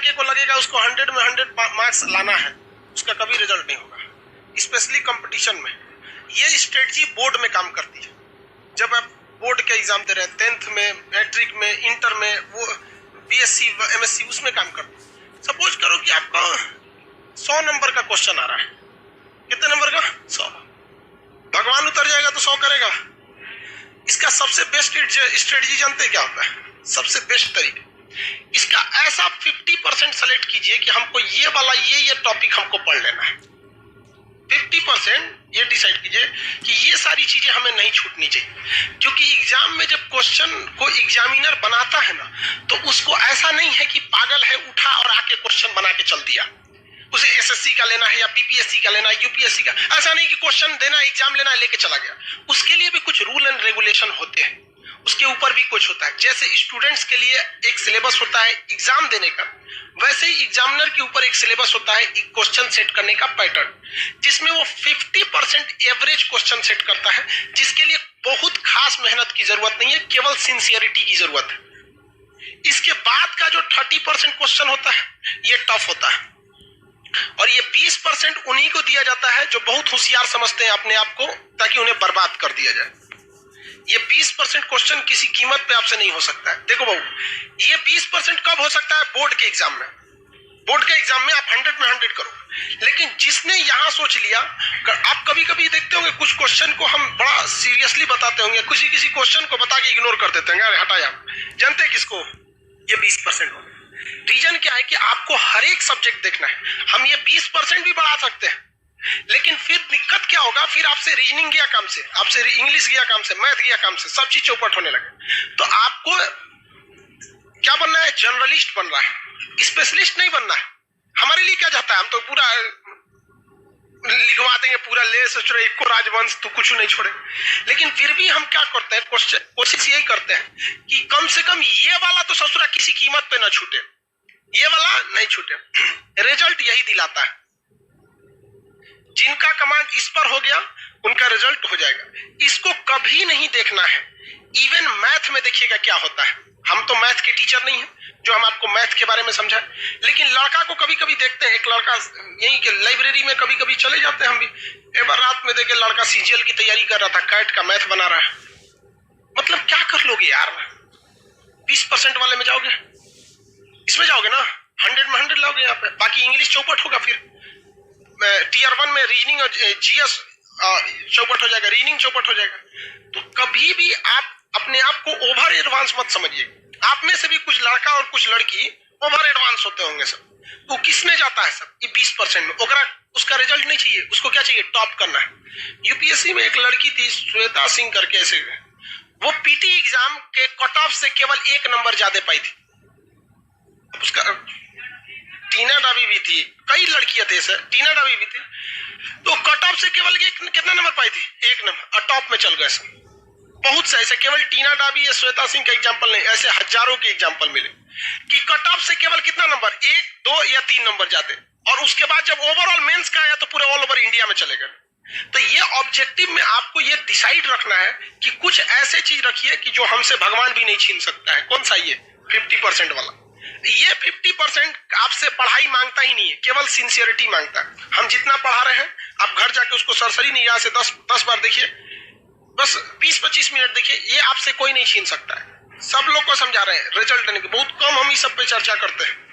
लड़के को लगेगा उसको 100 में 100 मार्क्स लाना है, उसका कभी रिजल्ट नहीं होगा, स्पेशली कंपटीशन में। ये स्ट्रेटजी बोर्ड में काम करती है। जब आप बोर्ड के एग्जाम दे रहे हैं 10th में, मैट्रिक में, इंटर में, वो बीएससी एमएससी उसमें काम करती है। सपोज करो कि आपका 100 नंबर का क्वेश्चन आ रहा है, कितने नंबर का? 100। भगवान उतर जाएगा तो 100 करेगा। इसका सबसे बेस्ट स्ट्रेटजी जानते क्या होता है? सबसे बेस्ट तरीका इसका ऐसा 50% सेलेक्ट कीजिए कि हमको ये वाला ये टॉपिक हमको पढ़ लेना है। 50% ये डिसाइड कीजिए कि ये सारी चीजें हमें नहीं छूटनी चाहिए, क्योंकि एग्जाम में जब क्वेश्चन को एग्जामिनर बनाता है ना, तो उसको ऐसा नहीं है कि पागल है उठा और आके क्वेश्चन बना के चल दिया। उसे एसएससी का लेना है या बीपीएससी का लेना है, यूपीएससी का, ऐसा नहीं कि क्वेश्चन देना, एग्जाम लेना, लेके चला गया। उसके लिए भी कुछ रूल एंड रेगुलेशन होते हैं, उसके ऊपर भी कुछ होता है। जैसे स्टूडेंट्स के लिए एक सिलेबस होता है एग्जाम देने का, वैसे ही एग्जामिनर के ऊपर एक सिलेबस होता है क्वेश्चन सेट करने का पैटर्न, जिसमें वो 50% एवरेज क्वेश्चन सेट करता है, जिसके लिए बहुत खास मेहनत की जरूरत नहीं है, केवल सिंसियरिटी की जरूरत है। इसके बाद का जो 30% क्वेश्चन होता है ये टफ होता है, और ये 20% उन्हीं को दिया जाता है जो बहुत होशियार समझते हैं अपने आप को, ताकि उन्हें बर्बाद कर दिया जाए। ये 20% क्वेश्चन किसी कीमत पे आपसे नहीं हो सकता है। देखो बाबू, ये 20% कब हो सकता है? बोर्ड के एग्जाम में। बोर्ड के एग्जाम में आप 100 में 100 करो, लेकिन जिसने यहां सोच लिया, आप कभी कभी देखते होंगे कुछ क्वेश्चन को हम बड़ा सीरियसली बताते होंगे, किसी क्वेश्चन को बता के इग्नोर कर देते हैं, हटाया। जानते हैं किसको? ये 20% हो। रीजन क्या है कि आपको हर एक सब्जेक्ट देखना है। हम ये 20% भी बढ़ा सकते हैं, लेकिन फिर दिक्कत क्या होगा? फिर आपसे रीजनिंग गया काम से, आपसे इंग्लिश गया काम से, मैथ गया काम से, सब चीज चौपट होने लगे। तो आपको क्या बनना है? जर्नलिस्ट बनना है, स्पेशलिस्ट नहीं बनना है। हमारे लिए क्या चाहता है? हम तो पूरा लिखवा देंगे, पूरा ले सोच रहे एक को राजवंश तो कुछ नहीं छोड़े। लेकिन फिर भी हम क्या करते हैं? कोशिश यही करते हैं कि कम से कम ये वाला तो ससुरा किसी कीमत पे ना छूटे, ये वाला नहीं छूटे। रिजल्ट यही दिलाता है। जिनका कमांड इस पर हो गया उनका रिजल्ट हो जाएगा। इसको कभी नहीं देखना है। इवन मैथ में देखिएगा क्या होता है। हम तो मैथ के टीचर नहीं हैं जो हम आपको मैथ के बारे में समझाएं, लेकिन लड़का को कभी कभी देखते हैं। एक लड़का यही के लाइब्रेरी में कभी कभी चले जाते हैं हम भी, एक बार रात में देखे लड़का सीजीएल की तैयारी कर रहा था, कैट का मैथ बना रहा है। मतलब क्या कर लोगे यार? 20% वाले में जाओगे, इसमें जाओगे ना, 100 में 100 लाओगे यहाँ पे, बाकी इंग्लिश चौपट होगा। फिर टीयर 1 में रीजनिंग और जीएस चौपट हो जाएगा, रीजनिंग चौपट हो जाएगा। तो कभी भी आप अपने आप को ओवर एडवांस मत समझिए। आप में से भी कुछ लड़का और कुछ लड़की ओवर एडवांस होते होंगे सब। तो किसमें जाता है सब? ये 20% में। उसका रिजल्ट नहीं चाहिए, उसको क्या चाहिए? टॉप करना है। यूपीएससी में एक लड़की थी श्वेता सिंह करके, ऐसे वो पीटी एग्जाम के कट ऑफ से केवल 1 नंबर ज्यादा पाई थी। उसका टीना डाबी भी थी, कई लड़कियां थे सर, टीना डाबी भी थी। तो कट ऑफ से केवल कितना नंबर पाई थी? 1 नंबर, और टॉप में चल गए सब। बहुत से ऐसे, केवल टीना डाबी या श्वेता सिंह का एग्जाम्पल नहीं, ऐसे हजारों के एग्जाम्पल मिले कि कट ऑफ से केवल कितना नंबर? 1, 2 या 3 नंबर जाते, और उसके बाद जब ओवरऑल मेंस का आया तो पूरे ऑल ओवर इंडिया में चले गए। तो ये ऑब्जेक्टिव में आपको ये डिसाइड रखना है कि कुछ ऐसे चीज रखिए कि जो हमसे भगवान भी नहीं छीन सकता है। कौन सा? ये 50% वाला। ये 50% आपसे पढ़ाई मांगता ही नहीं है, केवल सिंसियरिटी मांगता है। हम जितना पढ़ा रहे हैं, आप घर जाके उसको सरसरी निगाह से 10 बार देखिए, बस 20-25 मिनट देखिए, ये आपसे कोई नहीं छीन सकता है। सब लोग को समझा रहे हैं, रिजल्ट नहीं। बहुत कम हम इस सब पे चर्चा करते हैं।